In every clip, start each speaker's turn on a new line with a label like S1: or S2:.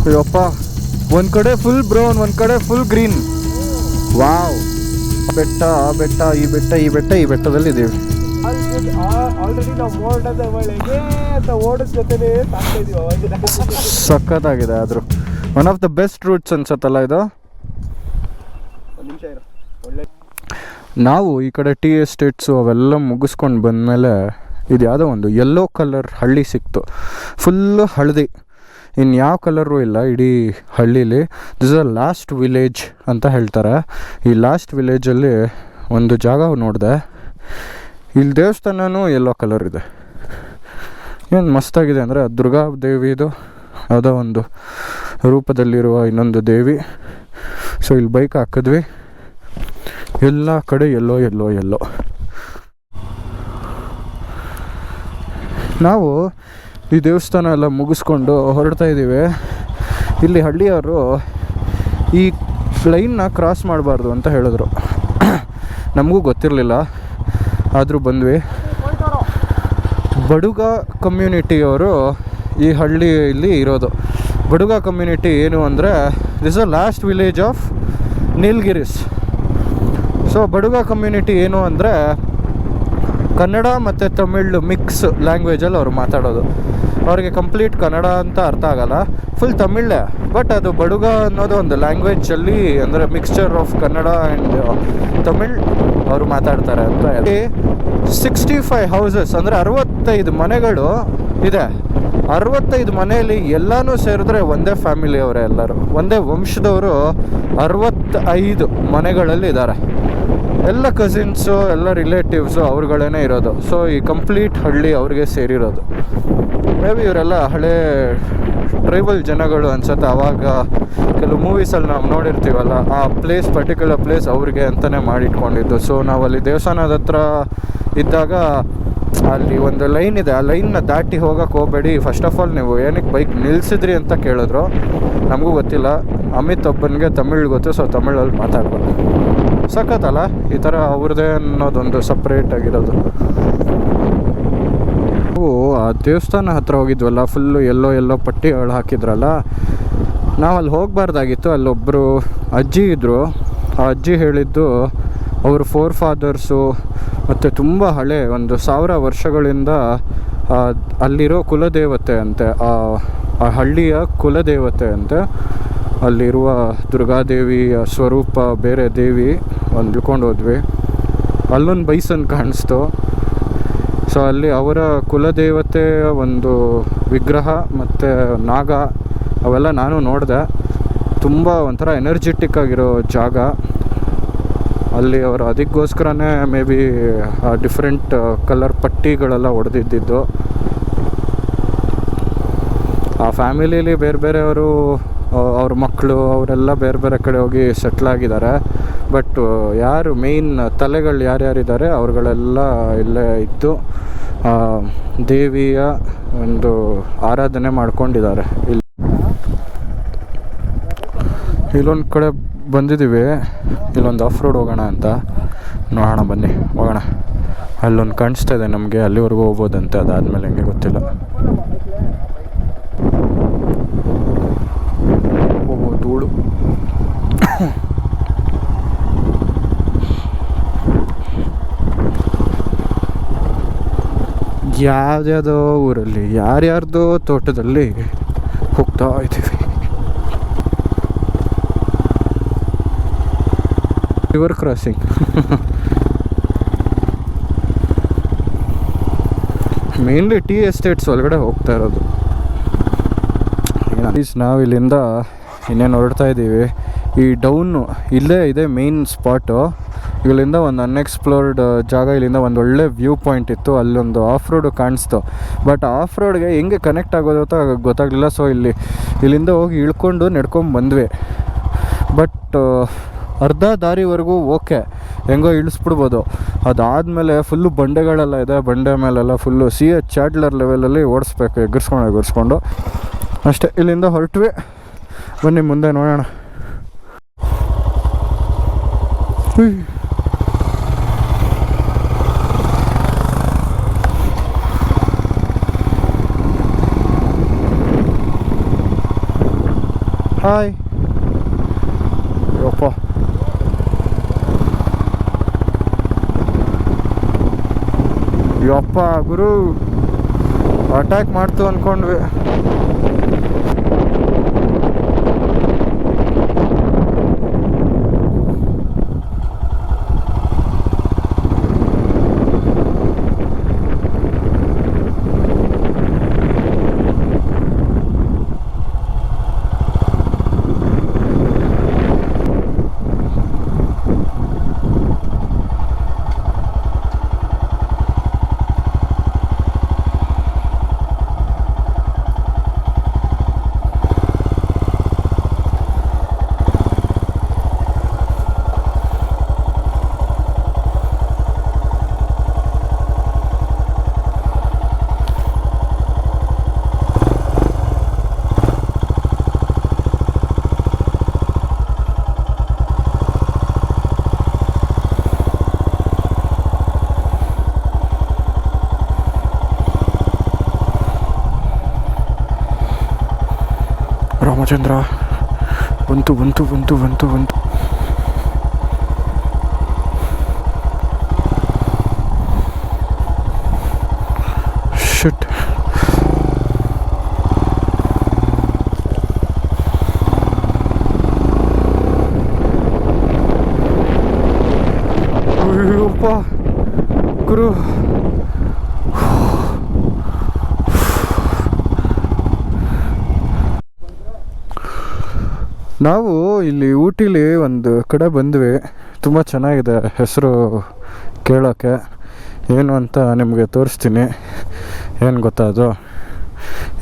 S1: ಅಯ್ಯಪ್ಪ, ಒಂದು ಕಡೆ full brown, ಒಂದು ಕಡೆ ಫುಲ್ ಗ್ರೀನ್. ವಾವ್, ಬೆಟ್ಟ ಬೆಟ್ಟ, ಈ ಬೆಟ್ಟ ಈ ಬೆಟ್ಟ, ಈ ಬೆಟ್ಟದಲ್ಲಿ ಇದ್ದೀವಿ.
S2: ಆಲ್ರೆಡಿ ನಾವು ಮೋಡದ ಒಳಗೆ ಅಂತ ಓಡದ ಜೊತೆನೇ ಸಾಕ್ತಾ ಇದೀವಿ ಅವಾಗಿನ.
S1: ಸಖತ್ತಾಗಿದೆ. ಆದರೂ one of the best routes ಅನ್ಸತ್ತಲ್ಲ ಇದು.
S2: ಒಂದು ನಿಮಿಷ ಇರೋ. ಒಳ್ಳೆ
S1: ನಾವು ಈ ಕಡೆ ಟೀ ಎಸ್ಟೇಟ್ಸು ಅವೆಲ್ಲ ಮುಗಿಸ್ಕೊಂಡು ಬಂದಮೇಲೆ ಇದು ಯಾವುದೋ ಒಂದು ಯೆಲ್ಲೋ ಕಲರ್ ಹಳ್ಳಿ ಸಿಕ್ತು. ಫುಲ್ಲು ಹಳದಿ, ಇನ್ನು ಯಾವ ಕಲರು ಇಲ್ಲ ಇಡೀ ಹಳ್ಳೀಲಿ. This is a lost village ಅಂತ ಹೇಳ್ತಾರೆ. ಈ ಲಾಸ್ಟ್ ವಿಲೇಜಲ್ಲಿ ಒಂದು ಜಾಗ ನೋಡಿದೆ, ಇಲ್ಲಿ ದೇವಸ್ಥಾನವೂ ಯೆಲ್ಲೋ ಕಲರ್ ಇದೆ. ಏನು ಮಸ್ತಾಗಿದೆ ಅಂದರೆ ದುರ್ಗಾ ದೇವಿದು ಯಾವುದೋ ಒಂದು ರೂಪದಲ್ಲಿರುವ ಇನ್ನೊಂದು ದೇವಿ. ಸೊ ಇಲ್ಲಿ ಬೈಕ್ ಹಾಕಿದ್ವಿ, ಎಲ್ಲ ಕಡೆ ಎಲ್ಲೋ ಎಲ್ಲೋ ಎಲ್ಲೋ. ನಾವು ಈ ದೇವಸ್ಥಾನ ಎಲ್ಲ ಮುಗಿಸ್ಕೊಂಡು ಹೊರಡ್ತಾ ಇದ್ದೀವಿ. ಇಲ್ಲಿ ಹಳ್ಳಿಯವರು ಈ ಲೈನ್ನ ಕ್ರಾಸ್ ಮಾಡಬಾರ್ದು ಅಂತ ಹೇಳಿದ್ರು. ನಮಗೂ ಗೊತ್ತಿರಲಿಲ್ಲ, ಆದರೂ ಬಂದ್ವಿ. ಬಡುಗ ಕಮ್ಯುನಿಟಿಯವರು ಈ ಹಳ್ಳಿಯಲ್ಲಿ ಇರೋದು. ಬಡುಗ ಕಮ್ಯುನಿಟಿ ಏನು ಅಂದರೆ this a lost village of Nilgiris. So Baduga community ಏನು ಅಂದರೆ ಕನ್ನಡ ಮತ್ತು ತಮಿಳ್ ಮಿಕ್ಸ್ ಲ್ಯಾಂಗ್ವೇಜಲ್ಲಿ ಅವರು ಮಾತಾಡೋದು. ಅವ್ರಿಗೆ ಕಂಪ್ಲೀಟ್ ಕನ್ನಡ ಅಂತ ಅರ್ಥ ಆಗಲ್ಲ, ಫುಲ್ ತಮಿಳೇ. ಬಟ್ ಅದು ಬಡುಗ ಅನ್ನೋದು ಒಂದು ಲ್ಯಾಂಗ್ವೇಜಲ್ಲಿ ಅಂದರೆ mixture of Kannada and Tamil ಅವರು ಮಾತಾಡ್ತಾರೆ ಅಂತ. 65 ಹೌಸಸ್ ಅಂದರೆ 65 ಮನೆಗಳು ಇದೆ. 65 ಮನೆಯಲ್ಲಿ ಎಲ್ಲನೂ ಸೇರಿದ್ರೆ ಒಂದೇ ಫ್ಯಾಮಿಲಿಯವರೇ, ಎಲ್ಲರೂ ಒಂದೇ ವಂಶದವರು 65 ಮನೆಗಳಲ್ಲಿ ಇದ್ದಾರೆ. ಎಲ್ಲ ಕಸಿನ್ಸು, ಎಲ್ಲ ರಿಲೇಟಿವ್ಸು ಅವ್ರುಗಳೇ ಇರೋದು. ಸೊ ಈ ಕಂಪ್ಲೀಟ್ ಹಳ್ಳಿ ಅವ್ರಿಗೆ ಸೇರಿರೋದು. ಮೇ ಬಿ ಇವರೆಲ್ಲ ಹಳೇ ಟ್ರೈಬಲ್ ಜನಗಳು ಅನ್ಸುತ್ತೆ. ಆವಾಗ ಕೆಲವು ಮೂವೀಸಲ್ಲಿ ನಾವು ನೋಡಿರ್ತೀವಲ್ಲ, ಆ ಪ್ಲೇಸ್ ಪರ್ಟಿಕ್ಯುಲರ್ ಪ್ಲೇಸ್ ಅವ್ರಿಗೆ ಅಂತಲೇ ಮಾಡಿಟ್ಕೊಂಡಿದ್ದು. ಸೊ ನಾವು ಅಲ್ಲಿ ದೇವಸ್ಥಾನದ ಹತ್ರ ಇದ್ದಾಗ ಅಲ್ಲಿ ಒಂದು ಲೈನ್ ಇದೆ, ಆ ಲೈನ್ನ ದಾಟಿ ಹೋಗೋಕ್ಕೆ ಹೋಗಬೇಡಿ, ಫಸ್ಟ್ ಆಫ್ ಆಲ್ ನೀವು ಏನಕ್ಕೆ ಬೈಕ್ ನಿಲ್ಲಿಸಿದ್ರಿ ಅಂತ ಕೇಳಿದ್ರು. ನಮಗೂ ಗೊತ್ತಿಲ್ಲ, ಅಮಿತ್ ಒಬ್ಬನಿಗೆ ತಮಿಳ್ ಗೊತ್ತು, ಸೊ ತಮಿಳಲ್ಲಿ ಮಾತಾಡ್ಬೋದು. ಸಖತ್ತಲ್ಲ ಈ ಥರ ಅವ್ರದ್ದೇ ಅನ್ನೋದೊಂದು ಸಪ್ರೇಟ್ ಆಗಿರೋದು. ನಾವು ಆ ದೇವಸ್ಥಾನ ಹತ್ರ ಹೋಗಿದ್ವಲ್ಲ, ಫುಲ್ಲು ಎಲ್ಲೋ ಪಟ್ಟಿಗಳು ಹಾಕಿದ್ರಲ್ಲ, ನಾವು ಅಲ್ಲಿ ಹೋಗಬಾರ್ದಾಗಿತ್ತು. ಅಲ್ಲೊಬ್ಬರು ಅಜ್ಜಿ ಇದ್ದರು. ಆ ಅಜ್ಜಿ ಹೇಳಿದ್ದು ಅವ್ರ ಫೋರ್ ಫಾದರ್ಸು ಮತ್ತು ತುಂಬ ಹಳೆ 1000 ವರ್ಷಗಳಿಂದ ಅಲ್ಲಿರೋ ಕುಲದೇವತೆ ಅಂತೆ, ಆ ಹಳ್ಳಿಯ ಕುಲದೇವತೆ ಅಂತೆ. ಅಲ್ಲಿರುವ ದುರ್ಗಾದೇವಿಯ ಸ್ವರೂಪ, ಬೇರೆ ದೇವಿ ಒಂದು ಇಳ್ಕೊಂಡು ಹೋದ್ವಿ. ಅಲ್ಲೊಂದು ಬೈಸನ್ ಕಾಣಿಸ್ತು. ಸೊ ಅಲ್ಲಿ ಅವರ ಕುಲದೇವತೆಯ ಒಂದು ವಿಗ್ರಹ ಮತ್ತು ನಾಗ ಅವೆಲ್ಲ ನಾನು ನೋಡಿದೆ. ತುಂಬ ಒಂಥರ ಎನರ್ಜೆಟಿಕ್ ಆಗಿರೋ ಜಾಗ ಅಲ್ಲಿ. ಅವರು ಅದಕ್ಕೋಸ್ಕರನೇ ಮೇ ಬಿ ಡಿಫ್ರೆಂಟ್ ಕಲರ್ ಪಟ್ಟಿಗಳೆಲ್ಲ ಹೊಡೆದಿದ್ದು. ಆ ಫ್ಯಾಮಿಲೀಲಿ ಬೇರೆ ಬೇರೆಯವರು, ಅವ್ರ ಮಕ್ಕಳು ಅವರೆಲ್ಲ ಬೇರೆ ಬೇರೆ ಕಡೆ ಹೋಗಿ ಸೆಟ್ಲಾಗಿದ್ದಾರೆ. ಬಟ್ ಯಾರು ಮೇಯ್ನ್ ತಲೆಗಳು ಯಾರ್ಯಾರಿದ್ದಾರೆ ಅವ್ರುಗಳೆಲ್ಲ ಇಲ್ಲೇ ಇದ್ದು ದೇವಿಯ ಒಂದು ಆರಾಧನೆ ಮಾಡ್ಕೊಂಡಿದ್ದಾರೆ. ಇಲ್ಲೊಂದು ಕಡೆ ಬಂದಿದ್ದೀವಿ, ಇಲ್ಲೊಂದು ಆಫ್ ರೋಡ್ ಹೋಗೋಣ ಅಂತ. ನೋಡೋಣ ಬನ್ನಿ, ಹೋಗೋಣ. ಅಲ್ಲೊಂದು ಕಾಣಿಸ್ತಾ ಇದೆ ನಮಗೆ, ಅಲ್ಲಿವರೆಗೂ ಹೋಗ್ಬೋದಂತೆ. ಅದಾದಮೇಲೆ ಹೆಂಗೆ ಗೊತ್ತಿಲ್ಲ. ಧೂಳು. ಯಾವುದ್ಯಾವುದೋ ಊರಲ್ಲಿ ಯಾರ್ಯಾರ್ದೋ ತೋಟದಲ್ಲಿ ಹೋಗ್ತಾ ಇದ್ದೀವಿ. River crossing. Mainly tea estates ಒಳಗಡೆ ಹೋಗ್ತಾ ಇರೋದು. ನಾವು ಇಲ್ಲಿಂದ ಇನ್ನೇನು ಹೊರಡ್ತಾ ಇದ್ದೀವಿ. ಈ ಡೌನು ಇಲ್ಲೇ ಇದೆ ಮೇನ್ ಸ್ಪಾಟು. ಇಲ್ಲಿಂದ ಒಂದು ಅನ್ಎಕ್ಸ್ಪ್ಲೋರ್ಡ್ ಜಾಗ, ಇಲ್ಲಿಂದ ಒಂದು ಒಳ್ಳೆ ವ್ಯೂ ಪಾಯಿಂಟ್ ಇತ್ತು. ಅಲ್ಲೊಂದು ಆಫ್ ರೋಡು ಕಾಣಿಸ್ತು. ಬಟ್ ಆಫ್ ರೋಡ್ಗೆ ಹೆಂಗೆ ಕನೆಕ್ಟ್ ಆಗೋದು ಅಂತ ಗೊತ್ತಾಗಲಿಲ್ಲ. ಸೊ ಇಲ್ಲಿಂದ ಹೋಗಿ ಇಳ್ಕೊಂಡು ನಡ್ಕೊಂಡು ಬಂದ್ವಿ. ಬಟ್ ಅರ್ಧ ದಾರಿವರೆಗೂ ಓಕೆ, ಹೆಂಗೋ ಇಳಿಸ್ಬಿಡ್ಬೋದು. ಅದಾದಮೇಲೆ ಫುಲ್ಲು ಬಂಡೆಗಳೆಲ್ಲ ಇದೆ. ಬಂಡೆ ಮೇಲೆಲ್ಲ ಫುಲ್ಲು CH ಚಾಡ್ಲರ್ ಲೆವೆಲಲ್ಲಿ ಓಡಿಸ್ಬೇಕು, ಎಗರ್ಸ್ಕೊಂಡು ಅಷ್ಟೇ. ಇಲ್ಲಿಂದ ಹೊರಟ್ವಿ, ಬನ್ನಿ ಮುಂದೆ ನೋಡೋಣ. ಹಾಯ್. ಯಪ್ಪ ಯಪ್ಪ ಗುರು, ಅಟ್ಯಾಕ್ ಮಾಡ್ತು ಅಂದ್ಕೊಂಡ್ವಿ. ರಾಮಚಂದ್ರ ಬಂತು ಬಂತು ಬಂತು ಬಂತು ಬಂತು. ಶಿಟ್. ಅಯ್ಯಪ್ಪ ಗುರು, ನಾವು ಇಲ್ಲಿ ಊಟಿಲಿ ಒಂದು ಕಡೆ ಬಂದ್ವಿ. ತುಂಬ ಚೆನ್ನಾಗಿದೆ, ಹೆಸರು ಕೇಳೋಕ್ಕೆ. ಏನು ಅಂತ ನಿಮಗೆ ತೋರಿಸ್ತೀನಿ. ಏನು ಗೊತ್ತಾ, ಅದು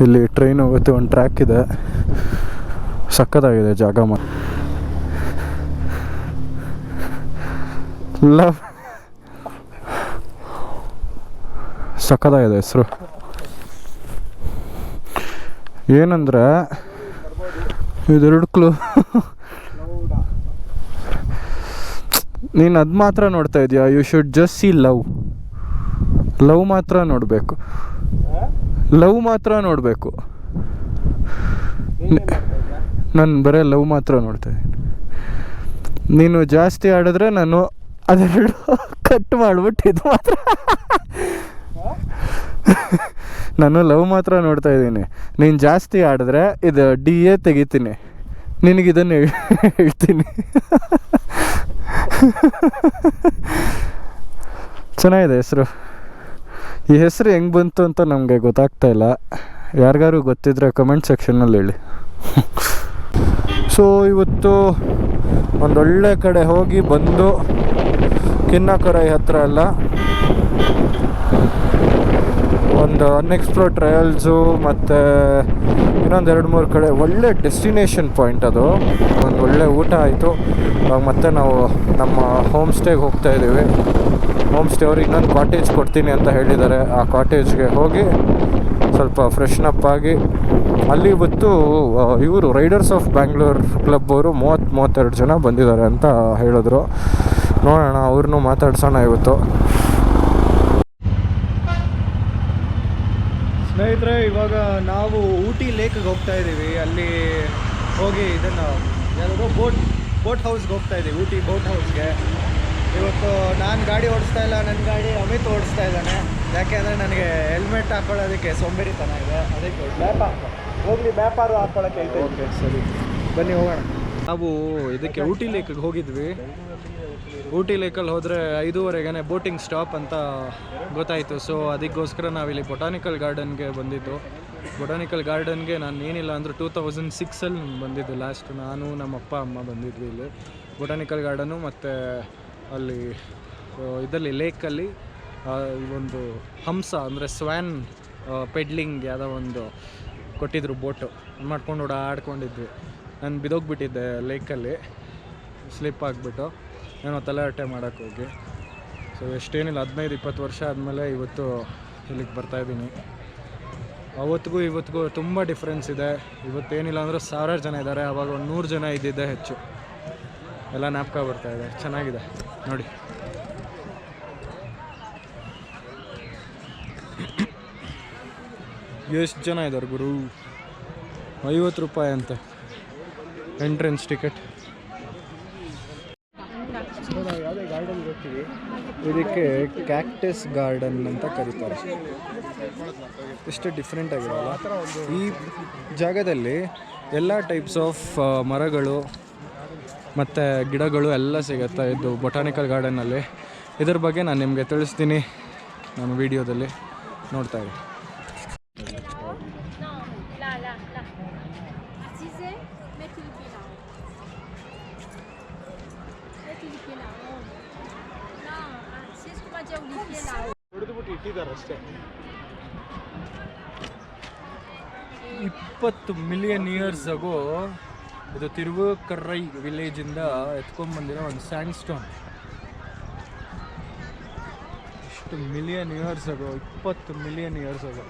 S1: ಇಲ್ಲಿ ಟ್ರೈನ್ ಹೋಗುತ್ತೆ, ಒಂದು ಟ್ರ್ಯಾಕ್ ಇದೆ, ಸಕ್ಕತ್ತಾಗಿದೆ ಜಾಗ. ಸಕ್ಕತ್ತಾಗಿದೆ ಹೆಸರು. ಏನಂದರೆ ಇದೆರಡು ಕ್ಲೂ. ನೀನು ಅದು ಮಾತ್ರ ನೋಡ್ತಾ ಇದೆಯಾ? You should just see love. Love ಮಾತ್ರ ನೋಡಬೇಕು, ಲವ್ ಮಾತ್ರ ನೋಡಬೇಕು. ನಾನು ಬರೀ ಲವ್ ಮಾತ್ರ ನೋಡ್ತಾ ಇದ್ದೀನಿ. ನೀನು ಜಾಸ್ತಿ ಆಡಿದ್ರೆ ನಾನು ಅದೆರಡು ಕಟ್ ಮಾಡಿಬಿಟ್ಟು ಇದು ಮಾತ್ರ ನಾನು ಲವ್ ಮಾತ್ರ ನೋಡ್ತಾ ಇದ್ದೀನಿ. ನೀನು ಜಾಸ್ತಿ ಆಡಿದ್ರೆ ಇದು DA ತೆಗಿತೀನಿ, ನಿನಗಿದನ್ನು ಹೇಳ್ತೀನಿ. ಚೆನ್ನಾಗಿದೆ ಹೆಸರು. ಈ ಹೆಸರು ಹೆಂಗೆ ಬಂತು ಅಂತ ನಮಗೆ ಗೊತ್ತಾಗ್ತಾ ಇಲ್ಲ. ಯಾರಿಗಾರು ಗೊತ್ತಿದ್ರೆ ಕಮೆಂಟ್ ಸೆಕ್ಷನ್ನಲ್ಲಿ ಹೇಳಿ. ಸೊ ಇವತ್ತು ಒಂದೊಳ್ಳೆ ಕಡೆ ಹೋಗಿ ಬಂದು, ಕಿನ್ನಕರೈ ಹತ್ರ ಅಲ್ಲ, ಒಂದು ಅನ್ಎಕ್ಸ್ಪ್ಲೋರ್ಡ್ ಟ್ರಯಲ್ಸು ಮತ್ತು ಇನ್ನೊಂದು 2-3 ಕಡೆ ಒಳ್ಳೆ ಡೆಸ್ಟಿನೇಷನ್ ಪಾಯಿಂಟ್. ಅದು ಒಂದು ಒಳ್ಳೆ ಊಟ ಆಯಿತು. ಇವಾಗ ಮತ್ತೆ ನಾವು ನಮ್ಮ ಹೋಮ್ ಸ್ಟೇಗೆ ಹೋಗ್ತಾಯಿದ್ದೀವಿ. ಹೋಮ್ ಸ್ಟೇ ಅವ್ರಿಗೆ ಇನ್ನೊಂದು ಕಾಟೇಜ್ ಕೊಡ್ತೀನಿ ಅಂತ ಹೇಳಿದ್ದಾರೆ. ಆ ಕಾಟೇಜ್ಗೆ ಹೋಗಿ ಸ್ವಲ್ಪ ಫ್ರೆಶ್ನಪ್ ಆಗಿ, ಅಲ್ಲಿ ಇವತ್ತು ಇವರು ರೈಡರ್ಸ್ ಆಫ್ ಬ್ಯಾಂಗ್ಳೂರ್ ಕ್ಲಬ್ ಅವರು 30-32 ಜನ ಬಂದಿದ್ದಾರೆ ಅಂತ ಹೇಳಿದ್ರು. ನೋಡೋಣ, ಅವ್ರನ್ನೂ ಮಾತಾಡ್ಸೋಣ ಇವತ್ತು. ಸ್ನೇಹಿತರೆ, ಇವಾಗ ನಾವು ಊಟಿ ಲೇಕ್ಗೆ ಹೋಗ್ತಾ ಇದ್ದೀವಿ. ಅಲ್ಲಿ ಹೋಗಿ ಇದನ್ನು ಯಾವುದೋ ಬೋಟ್ ಹೌಸ್ಗೆ ಹೋಗ್ತಾ ಇದ್ದೀವಿ, ಊಟಿ ಬೋಟ್ ಹೌಸ್ಗೆ. ಇವತ್ತು ನಾನು ಗಾಡಿ ಓಡಿಸ್ತಾ ಇಲ್ಲ, ನನ್ನ ಗಾಡಿ ಅಮಿತ್ ಓಡಿಸ್ತಾ ಇದ್ದಾನೆ. ಯಾಕೆಂದರೆ ನನಗೆ ಹೆಲ್ಮೆಟ್ ಹಾಕ್ಕೊಳ್ಳೋದಕ್ಕೆ ಸೋಂಬೇರಿತನ ಇದೆ, ಅದಕ್ಕೆ ಮ್ಯಾಪಾರು ಹಾಕ್ಕೊಳ್ಳೋಕ್ಕೆ ಐತೆ. ಓಕೆ ಸರಿ, ಬನ್ನಿ ಹೋಗೋಣ. ನಾವು ಇದಕ್ಕೆ ಊಟಿ ಲೇಕ್ಗೆ ಹೋಗಿದ್ವಿ. ಊಟಿ ಲೇಕಲ್ಲಿ ಹೋದರೆ 5:15ಗೆ ಬೋಟಿಂಗ್ ಸ್ಟಾಪ್ ಅಂತ ಗೊತ್ತಾಯಿತು. ಸೊ ಅದಕ್ಕೋಸ್ಕರ ನಾವಿಲ್ಲಿ ಬೊಟಾನಿಕಲ್ ಗಾರ್ಡನ್ಗೆ ಬಂದಿದ್ದು. ಬೊಟಾನಿಕಲ್ ಗಾರ್ಡನ್ಗೆ ನಾನು ಏನಿಲ್ಲ ಅಂದರೂ 2006 ಬಂದಿದ್ದು ಲಾಸ್ಟ್. ನಾನು ನಮ್ಮ ಅಪ್ಪ ಅಮ್ಮ ಬಂದಿದ್ವಿ ಇಲ್ಲಿ ಬೊಟಾನಿಕಲ್ ಗಾರ್ಡನು. ಮತ್ತು ಅಲ್ಲಿ ಇದರಲ್ಲಿ ಲೇಕಲ್ಲಿ ಒಂದು ಹಂಸ ಅಂದರೆ ಸ್ವ್ಯಾನ್ ಪೆಡ್ಲಿಂಗ್ ಯಾವುದೋ ಒಂದು ಕೊಟ್ಟಿದ್ರು, ಬೋಟು ಮಾಡ್ಕೊಂಡು ಆಡ್ಕೊಂಡಿದ್ವಿ. ನಾನು ಬಿದ್ದೋಗ್ಬಿಟ್ಟಿದ್ದೆ ಲೇಕಲ್ಲಿ, ಸ್ಲಿಪ್ ಆಗಿಬಿಟ್ಟು ಏನೋ ತಲೆಹರಟೆ ಮಾಡೋಕ್ಕೆ ಹೋಗಿ. ಸೊ ಎಷ್ಟೇನಿಲ್ಲ, 15-20 ವರ್ಷ ಆದಮೇಲೆ ಇವತ್ತು ಇಲ್ಲಿಗೆ ಬರ್ತಾಯಿದ್ದೀನಿ. ಅವತ್ತಿಗೂ ಇವತ್ತಿಗೂ ತುಂಬ ಡಿಫ್ರೆನ್ಸ್ ಇದೆ. ಇವತ್ತೇನಿಲ್ಲ ಅಂದರೆ 1000 ಜನ ಇದ್ದಾರೆ, ಆವಾಗ ಒಂದು 100 ಜನ ಇದ್ದಿದ್ದೆ ಹೆಚ್ಚು. ಎಲ್ಲ ಜ್ಞಾಪಕ ಬರ್ತಾಯಿದೆ, ಚೆನ್ನಾಗಿದೆ ನೋಡಿ. ಎಷ್ಟು ಜನ ಇದ್ದಾರೆ ಗುರು, 50 ರೂಪಾಯಿ ಅಂತೆ. Entrance ticket.
S2: ನಾವು ಯಾವುದೇ ಗಾರ್ಡನ್ ಹೋಗ್ತೀವಿ,
S1: ಇದಕ್ಕೆ ಕ್ಯಾಕ್ಟಸ್ ಗಾರ್ಡನ್ ಅಂತ ಕರೀತಾರೆ. ಎಷ್ಟು ಡಿಫ್ರೆಂಟ್ ಆಗಿರಲ್ಲ. ಈ ಜಾಗದಲ್ಲಿ ಎಲ್ಲ ಟೈಪ್ಸ್ ಆಫ್ ಮರಗಳು ಮತ್ತು ಗಿಡಗಳು ಎಲ್ಲ ಸಿಗುತ್ತೆ. ಇದು ಬೊಟಾನಿಕಲ್ ಗಾರ್ಡನಲ್ಲಿ. ಇದ್ರ ಬಗ್ಗೆ ನಾನು ನಿಮಗೆ ತಿಳಿಸ್ತೀನಿ ನಾನು ವಿಡಿಯೋದಲ್ಲಿ, ನೋಡ್ತಾ ಇದ್ದೀನಿ.
S2: ಹೊಡೆದ್ಬಿಟ್ಟು ಇಟ್ಟಿದ್ದಾರೆ ಅಷ್ಟೇ.
S1: 20 ಮಿಲಿಯನ್ ಇಯರ್ಸ್ ಆಗೋ ಇದು ತಿರುವಕರೈ ವಿಲೇಜಿಂದ ಎತ್ಕೊಂಡ್ಬಂದಿರೋ ಒಂದು ಸ್ಯಾಂಡ್ ಸ್ಟೋನ್. ಎಷ್ಟು ಮಿಲಿಯನ್ ಇಯರ್ಸ್ ಆಗೋ, 20 ಮಿಲಿಯನ್ ಇಯರ್ಸ್ ಆಗೋ.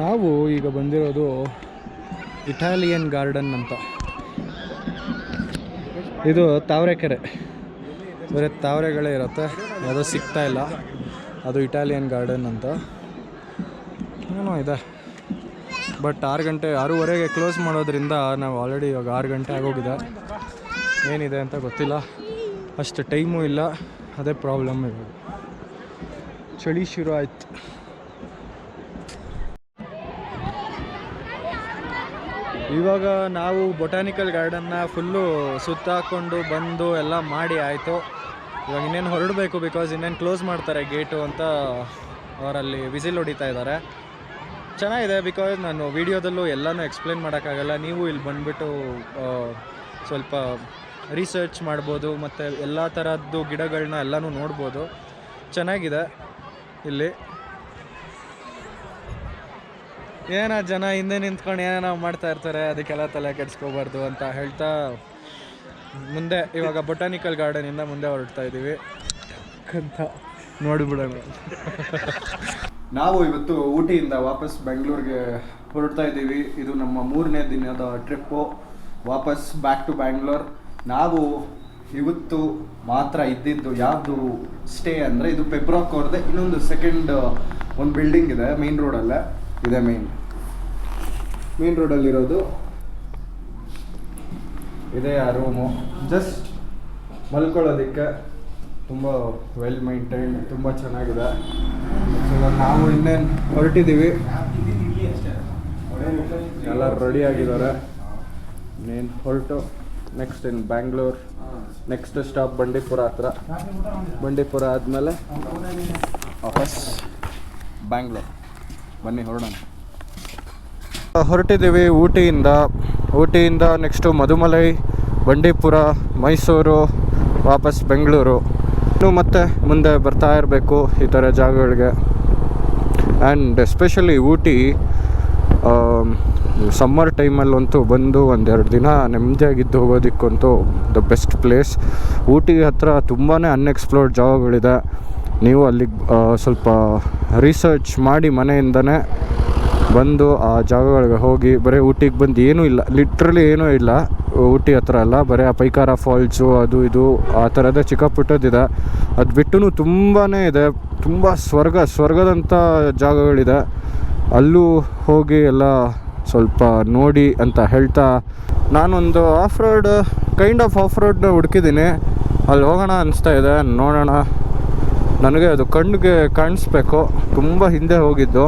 S1: ನಾವು ಈಗ ಬಂದಿರೋದು ಇಟಾಲಿಯನ್ ಗಾರ್ಡನ್ ಅಂತ. ಇದು ತಾವರೆಕೆರೆ, ಬರೀ ತಾವರೆಗಳೇ ಇರುತ್ತೆ, ಯಾವುದೋ ಸಿಗ್ತಾ ಇಲ್ಲ. ಅದು ಇಟಾಲಿಯನ್ ಗಾರ್ಡನ್ ಅಂತ ಏನೋ ಇದೆ. ಬಟ್ 6:30ಗೆ ಕ್ಲೋಸ್ ಮಾಡೋದ್ರಿಂದ ನಾವು ಆಲ್ರೆಡಿ ಇವಾಗ 6 ಗಂಟೆ ಆಗೋಗಿದೆ. ಏನಿದೆ ಅಂತ ಗೊತ್ತಿಲ್ಲ, ಅಷ್ಟು ಟೈಮು ಇಲ್ಲ, ಅದೇ ಪ್ರಾಬ್ಲಮ್ ಇರೋದು. ಚಳಿ ಶುರು ಆಯ್ತು. ಇವಾಗ ನಾವು ಬೊಟಾನಿಕಲ್ ಗಾರ್ಡನ್ನ ಫುಲ್ಲು ಸುತ್ತಾಕೊಂಡು ಬಂದು ಎಲ್ಲ ಮಾಡಿ ಆಯಿತು. ಇವಾಗ ಇನ್ನೇನು ಹೊರಡಬೇಕು, ಬಿಕಾಸ್ ಇನ್ನೇನು ಕ್ಲೋಸ್ ಮಾಡ್ತಾರೆ ಗೇಟು ಅಂತ ಅವರಲ್ಲಿ ವಿಸಿಲ್ ಹೊಡಿತಾ ಇದ್ದಾರೆ. ಚೆನ್ನಾಗಿದೆ, ಬಿಕಾಸ್ ನಾನು ವೀಡಿಯೋದಲ್ಲೂ ಎಲ್ಲನೂ ಎಕ್ಸ್ಪ್ಲೇನ್ ಮಾಡೋಕ್ಕಾಗಲ್ಲ. ನೀವು ಇಲ್ಲಿ ಬಂದುಬಿಟ್ಟು ಸ್ವಲ್ಪ ರಿಸರ್ಚ್ ಮಾಡ್ಬೋದು ಮತ್ತು ಎಲ್ಲ ಥರದ್ದು ಗಿಡಗಳನ್ನ ಎಲ್ಲನೂ ನೋಡ್ಬೋದು. ಚೆನ್ನಾಗಿದೆ ಇಲ್ಲಿ. ಏನೋ ಜನ ಹಿಂದೆ ನಿಂತ್ಕೊಂಡು ಏನೇನೋ ಮಾಡ್ತಾ ಇರ್ತಾರೆ, ಅದಕ್ಕೆಲ್ಲ ತಲೆ ಕೆಡಿಸ್ಕೋಬಾರ್ದು ಅಂತ ಹೇಳ್ತಾ ಮುಂದೆ ಇವಾಗ ಬೊಟಾನಿಕಲ್ ಗಾರ್ಡನಿಂದ ಮುಂದೆ ಹೊರಡ್ತಾ ಇದ್ದೀವಿ ಅಂತ ನೋಡಿಬಿಡೋಣ. ನಾವು ಇವತ್ತು ಊಟಿಯಿಂದ ವಾಪಸ್ ಬೆಂಗಳೂರಿಗೆ ಹೊರಡ್ತಾ ಇದ್ದೀವಿ. ಇದು ನಮ್ಮ 3ನೇ ದಿನದ ಟ್ರಿಪ್ಪು, ವಾಪಸ್ ಬ್ಯಾಕ್ ಟು ಬ್ಯಾಂಗ್ಳೂರ್. ನಾವು ಇವತ್ತು ಮಾತ್ರ ಇದ್ದಿದ್ದು ಯಾವುದು ಸ್ಟೇ ಅಂದರೆ, ಇದು ಪೆಬ್ರಾಕ್ ಅವ್ರದ್ದೇ ಇನ್ನೊಂದು ಸೆಕೆಂಡ್ ಒಂದು ಬಿಲ್ಡಿಂಗ್ ಇದೆ ಮೇನ್ ರೋಡಲ್ಲೇ ಇದೆ. ಮೇನ್ ರೋಡಲ್ಲಿರೋದು ಇದೇ ಆ ರೂಮು. ಜಸ್ಟ್ ಮಲ್ಕೊಳ್ಳೋದಕ್ಕೆ ತುಂಬ ವೆಲ್ ಮೇಂಟೈನ್, ತುಂಬ ಚೆನ್ನಾಗಿದೆ. ನಾವು ಇನ್ನೇನು ಹೊರಟಿದ್ದೀವಿ, ಎಲ್ಲ ರೆಡಿ ಆಗಿದ್ದಾರೆ. ಇನ್ನೇನು ಹೊರಟು ನೆಕ್ಸ್ಟ್ ಇನ್ ಬ್ಯಾಂಗ್ಳೂರ್. ನೆಕ್ಸ್ಟ್ ಸ್ಟಾಪ್ ಬಂಡೀಪುರ ಹತ್ರ. ಬಂಡೀಪುರ ಆದಮೇಲೆ ವಾಪಸ್ ಬ್ಯಾಂಗ್ಳೂರ್. ಬನ್ನಿ ಹೊರಡೋಣ. ಹೊರಟಿದ್ದೀವಿ ಊಟಿಯಿಂದ ನೆಕ್ಸ್ಟು ಮಧುಮಲೈ, ಬಂಡೀಪುರ, ಮೈಸೂರು, ವಾಪಸ್ ಬೆಂಗಳೂರು. ಇನ್ನು ಮತ್ತೆ ಮುಂದೆ ಬರ್ತಾ ಇರಬೇಕು ಈ ಥರ ಜಾಗಗಳಿಗೆ. ಆ್ಯಂಡ್ ಎಸ್ಪೆಷಲಿ ಊಟಿ ಸಮ್ಮರ್ ಟೈಮಲ್ಲಂತೂ ಬಂದು 1-2 ದಿನ ನೆಮ್ಮದಿಯಾಗಿದ್ದು ಹೋಗೋದಕ್ಕಂತೂ ದ ಬೆಸ್ಟ್ ಪ್ಲೇಸ್. ಊಟಿ ಹತ್ರ ತುಂಬಾ ಅನ್ಎಕ್ಸ್ಪ್ಲೋರ್ಡ್ ಜಾಗಗಳಿದೆ. ನೀವು ಅಲ್ಲಿಗೆ ಸ್ವಲ್ಪ ರಿಸರ್ಚ್ ಮಾಡಿ ಮನೆಯಿಂದನೇ ಬಂದು ಆ ಜಾಗಗಳಿಗೆ ಹೋಗಿ. ಬರೀ ಊಟಿಗೆ ಬಂದು ಏನೂ ಇಲ್ಲ, ಲಿಟ್ರಲಿ ಏನೂ ಇಲ್ಲ ಊಟಿ ಹತ್ರ ಎಲ್ಲ. ಬರೀ ಆ ಪೈಕಾರ ಫಾಲ್ಸು ಅದು ಇದು ಆ ಥರದೇ ಚಿಕ್ಕ ಪುಟ್ಟದಿದೆ. ಅದು ಬಿಟ್ಟು ತುಂಬಾ ಇದೆ, ತುಂಬ ಸ್ವರ್ಗದಂಥ ಜಾಗಗಳಿದೆ. ಅಲ್ಲೂ ಹೋಗಿ ಎಲ್ಲ ಸ್ವಲ್ಪ ನೋಡಿ ಅಂತ ಹೇಳ್ತಾ ನಾನೊಂದು ಕೈಂಡ್ ಆಫ್ ಆಫ್ ರೋಡ್ನ ಹುಡುಕಿದ್ದೀನಿ. ಅಲ್ಲಿ ಹೋಗೋಣ ಅನಿಸ್ತಾ ಇದೆ, ನೋಡೋಣ. ನನಗೆ ಅದು ಕಣ್ಣಿಗೆ ಕಾಣಿಸ್ಬೇಕು, ತುಂಬ ಹಿಂದೆ ಹೋಗಿದ್ದು.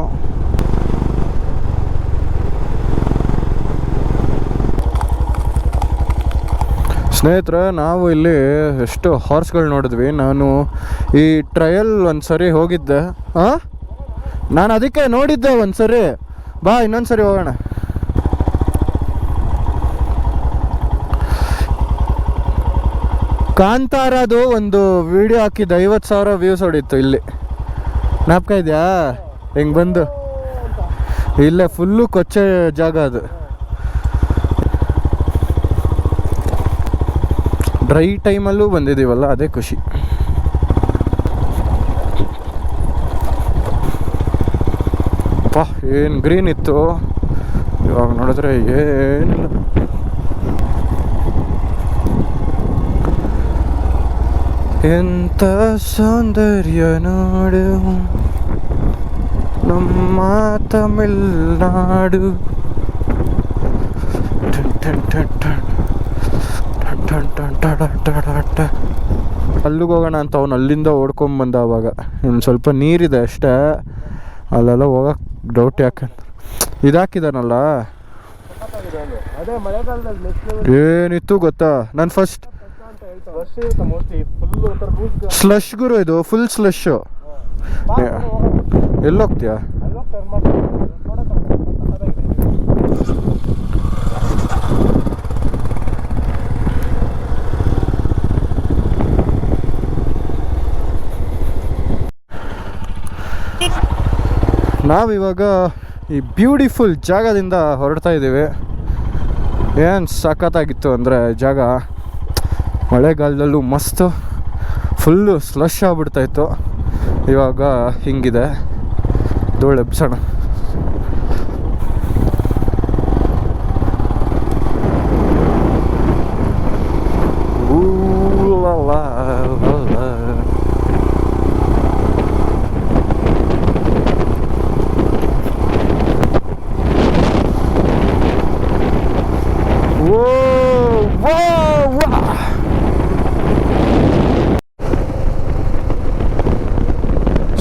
S1: ಸ್ನೇಹಿತರೆ, ನಾವು ಇಲ್ಲಿ ಎಷ್ಟು ಹಾರ್ಸ್ಗಳು ನೋಡಿದ್ವಿ. ನಾನು ಈ ಟ್ರಯಲ್ ಒಂದು ಸರಿ ಹೋಗಿದ್ದೆ. ನಾನು ಅದಕ್ಕೆ ನೋಡಿದ್ದೆ ಒಂದು ಸರಿ. ಬಾ ಇನ್ನೊಂದು ಸರಿ ಹೋಗೋಣ. ಕಾಂತಾರದು ಒಂದು ವಿಡಿಯೋ ಹಾಕಿದ್ದು 50,000 ವ್ಯೂಸ್ ಹೊಡಿತ್ತು ಇಲ್ಲಿ. ಜ್ಞಾಪಕ ಇದೆಯಾ? ಹಿಂಗೆ ಬಂದು ಇಲ್ಲೇ ಫುಲ್ಲು ಕೊಚ್ಚೆ ಜಾಗ ಅದು. ಡ್ರೈ ಟೈಮಲ್ಲೂ ಬಂದಿದ್ದೀವಲ್ಲ, ಅದೇ ಖುಷಿ. ಪಾ ಏನು ಗ್ರೀನ್ ಇತ್ತು, ಇವಾಗ ನೋಡಿದ್ರೆ ಏನಿಲ್ಲ. ಎಂಥ ಸೌಂದರ್ಯ ನೋಡು. ನಮ್ಮ ತಮಿಳ್ನಾಡು. ಅಲ್ಲಿಗೆ ಹೋಗೋಣ ಅಂತ ಅವ್ನು ಅಲ್ಲಿಂದ ಓಡ್ಕೊಂಬಂದ. ಅವಾಗ ಇನ್ನು ಸ್ವಲ್ಪ ನೀರಿದೆ ಅಷ್ಟೇ, ಅಲ್ಲೆಲ್ಲ ಹೋಗಕ್ಕೆ ಡೌಟ್. ಯಾಕಂದ್ರೆ ಇದಾಕಿದಾನಲ್ಲ,
S2: ಅದೇ ಮಳೆಗಾಲದಲ್ಲಿ ನೆಕ್ಸ್ಟ್
S1: ಏನಿತ್ತು ಗೊತ್ತಾ, ನಾನು ಫಸ್ಟ್
S2: ಅಂತ ಹೇಳ್ತಾರೆ ರಶ್ ಇರುತ್ತೆ ಮೋಸ್ಟ್ಲಿ, ಫುಲ್ ಒಂಥರ ಲೂಸ್
S1: ಸ್ಲಶ್ ಗುರು, ಇದು ಫುಲ್ ಸ್ಲಶ್ಶು. ಎಲ್ಲೋಗ್ತೀಯಾ?
S2: ಅಲ್ಲೋಗಿ ಟರ್ನ್ ಮಾಡ್ತಾರೆ
S1: ನಾವಿವಾಗ ಈ ಬ್ಯೂಟಿಫುಲ್ ಜಾಗದಿಂದ ಹೊರಡ್ತಾ ಇದ್ದೀವಿ. ಏನು ಸಖತ್ತಾಗಿತ್ತು ಅಂದರೆ ಜಾಗ, ಮಳೆಗಾಲದಲ್ಲೂ ಮಸ್ತು, ಫುಲ್ಲು ಸ್ಲಶ್ ಆಗ್ಬಿಡ್ತಾಯಿತ್ತು. ಇವಾಗ ಹಿಂಗಿದೆ, ಧೂಳು ಎಬ್ಸೋಣ.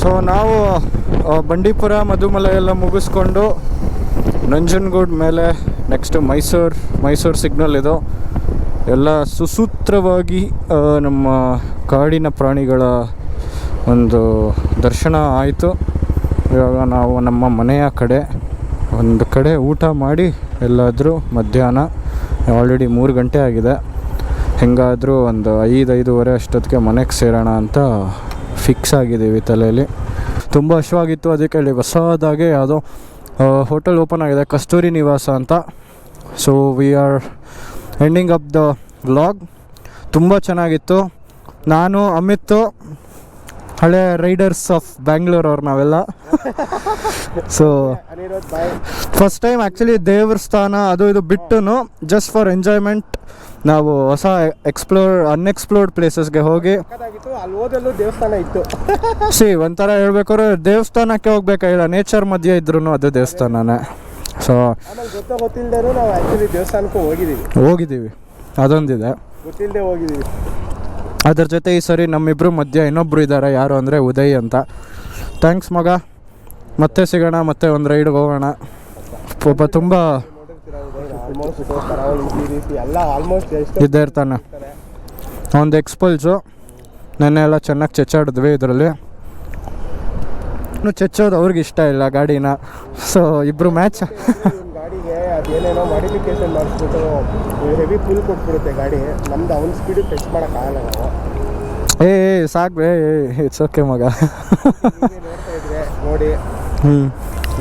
S1: ಸೊ ನಾವು ಬಂಡೀಪುರ ಮಧುಮಲೆ ಎಲ್ಲ ಮುಗಿಸ್ಕೊಂಡು ನಂಜನಗೂಡು ಮೇಲೆ ನೆಕ್ಸ್ಟ್ ಮೈಸೂರು ಸಿಗ್ನಲ್ ಇದು ಎಲ್ಲ ಸುಸೂತ್ರವಾಗಿ ನಮ್ಮ ಕಾಡಿನ ಪ್ರಾಣಿಗಳ ಒಂದು ದರ್ಶನ ಆಯಿತು. ಇವಾಗ ನಾವು ನಮ್ಮ ಮನೆಯ ಕಡೆ ಒಂದು ಕಡೆ ಊಟ ಮಾಡಿ ಎಲ್ಲಾದರೂ ಮಧ್ಯಾಹ್ನ ಆಲ್ರೆಡಿ 3 ಗಂಟೆ ಆಗಿದೆ, ಹೆಂಗಾದರೂ ಒಂದು 5-5:30 ಅಷ್ಟೊತ್ತಿಗೆ ಮನೆಗೆ ಸೇರೋಣ ಅಂತ ಫಿಕ್ಸ್ ಆಗಿದ್ದೀವಿ ತಲೆಯಲ್ಲಿ. ತುಂಬ ಹಶ್ವಾಗಿತ್ತು, ಅದಕ್ಕೆ ಹೇಳಿ ಹೊಸದಾಗೆ ಯಾವುದೋ ಹೋಟೆಲ್ ಓಪನ್ ಆಗಿದೆ, ಕಸ್ತೂರಿ ನಿವಾಸ ಅಂತ. So we are ending up the vlog. ತುಂಬ ಚೆನ್ನಾಗಿತ್ತು. ನಾನು ಅಮಿತ್, ಹಳೆ ರೈಡರ್ಸ್ ಆಫ್ ಬ್ಯಾಂಗ್ಳೂರ್ ಅವ್ರು ನಾವೆಲ್ಲ. ಸೊ ಫಸ್ಟ್ ಟೈಮ್ ಆ್ಯಕ್ಚುಲಿ ದೇವಸ್ಥಾನ ಅದು ಇದು ಬಿಟ್ಟು ಜಸ್ಟ್ ಫಾರ್ ಎಂಜಾಯ್ಮೆಂಟ್ ನಾವು ಹೊಸ ಅನ್ಎಕ್ಸ್ಪ್ಲೋರ್ಡ್ ಪ್ಲೇಸಸ್ಗೆ ಹೋಗಿ
S2: ಅಲ್ಲಿ ಹೋದಲ್ಲೂ ದೇವಸ್ಥಾನ ಇತ್ತು.
S1: ಒಂಥರ ಹೇಳ್ಬೇಕಾದ್ರೆ ದೇವಸ್ಥಾನಕ್ಕೆ ಹೋಗ್ಬೇಕಾಗಿಲ್ಲ, ನೇಚರ್ ಮಧ್ಯೆ ಇದ್ರೂ ಅದು ದೇವಸ್ಥಾನನೇ. ಸೊ
S2: ಗೊತ್ತಿಲ್ಲದೆ ನಾವು ಆ್ಯಕ್ಚುಲಿ ದೇವಸ್ಥಾನಕ್ಕೂ
S1: ಹೋಗಿದ್ದೀವಿ, ಅದೊಂದಿದೆ,
S2: ಗೊತ್ತಿಲ್ಲದೆ ಹೋಗಿದ್ದೀವಿ.
S1: ಅದ್ರ ಜೊತೆ ಈ ಸರಿ ನಮ್ಮಿಬ್ಬರು ಮಧ್ಯೆ ಇನ್ನೊಬ್ರು ಇದ್ದಾರೆ, ಯಾರು ಅಂದರೆ ಉದಯ್ ಅಂತ. ಥ್ಯಾಂಕ್ಸ್ ಮಗ, ಮತ್ತೆ ಸಿಗೋಣ, ಮತ್ತೆ ಒಂದು ರೈಡ್ಗೆ ಹೋಗೋಣ. ಪಾಪ ತುಂಬ ಇದ್ದೇ ಇರ್ತಾನೆ. ಒಂದು ಎಕ್ಸ್ಪಲ್ಸು ನೆನ್ನೆ ಎಲ್ಲ ಚೆನ್ನಾಗಿ ಚೆಚ್ಚಾಡಿದ್ವಿ. ಇದರಲ್ಲಿ ಚೆಚ್ಚೋದು ಅವ್ರಿಗೆ ಇಷ್ಟ ಇಲ್ಲ ಗಾಡಿನ. ಸೊ ಇಬ್ಬರು ಮ್ಯಾಚ್
S2: ಗಾಡಿಗೆ ಅದೇನೇನೋ ಮಾಡಿಫಿಕೇಶನ್ ಮಾಡಿಸ್ಬಿಟ್ಟು ಹೆವಿ ಫುಲ್ ಕೊಟ್ಬಿಡುತ್ತೆ ಗಾಡಿ. ನಮ್ದು ಅವ್ನ ಸ್ಪೀಡ್ ಟಚ್ ಮಾಡೋಕ್ಕಾಗಲ್ಲ ನಾವು.
S1: ಸಾಕು ಇಟ್ಸ್ ಓಕೆ ಮಗ.
S2: ನೋಡ್ತಾ ಇದ್ರೆ ನೋಡಿ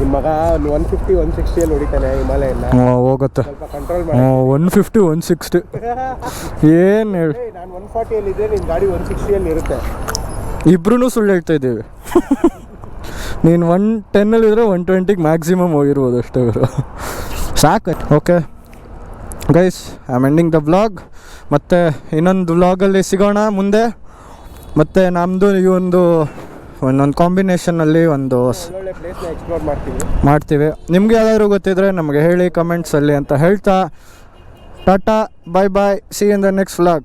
S2: ನಿಮ್ಮ ಮಗ 150 160 ಹೊಡಿತಾನೆ ಹಿಮಾಲಯನ.
S1: ಹೋಗುತ್ತೆ
S2: ಸ್ವಲ್ಪ ಕಂಟ್ರೋಲ್ ಮಾಡಿ.
S1: 150 160 ಏನು ಹೇಳಿ,
S2: ನಾನು 140 ಇದ್ದರೆ ನಿನ್ನ ಗಾಡಿ 160 ಇರುತ್ತೆ.
S1: ಇಬ್ರು ಸುಳ್ಳು ಹೇಳ್ತಾ ಇದ್ದೀವಿ. ನೀನು 110 120 ಮ್ಯಾಕ್ಸಿಮಮ್ ಹೋಗಿರ್ಬೋದು ಅಷ್ಟೇ ಇವರು. ಸಾಕು. Okay guys, I am ending the vlog. ಮತ್ತು ಇನ್ನೊಂದು ವ್ಲಾಗಲ್ಲಿ ಸಿಗೋಣ ಮುಂದೆ. ಮತ್ತು ನಮ್ಮದು ಈ ಒಂದೊಂದು ಕಾಂಬಿನೇಷನಲ್ಲಿ ಒಂದು
S2: ಒಳ್ಳೆ ಪ್ಲೇಸ್ನ ಎಕ್ಸ್ಪ್ಲೋರ್
S1: ಮಾಡ್ತೀವಿ. ನಿಮ್ಗೆ ಯಾವ್ದಾದ್ರು ಗೊತ್ತಿದ್ರೆ ನಮಗೆ ಹೇಳಿ ಕಮೆಂಟ್ಸಲ್ಲಿ ಅಂತ ಹೇಳ್ತಾ ಟಾಟಾ, bye bye, see in the next vlog.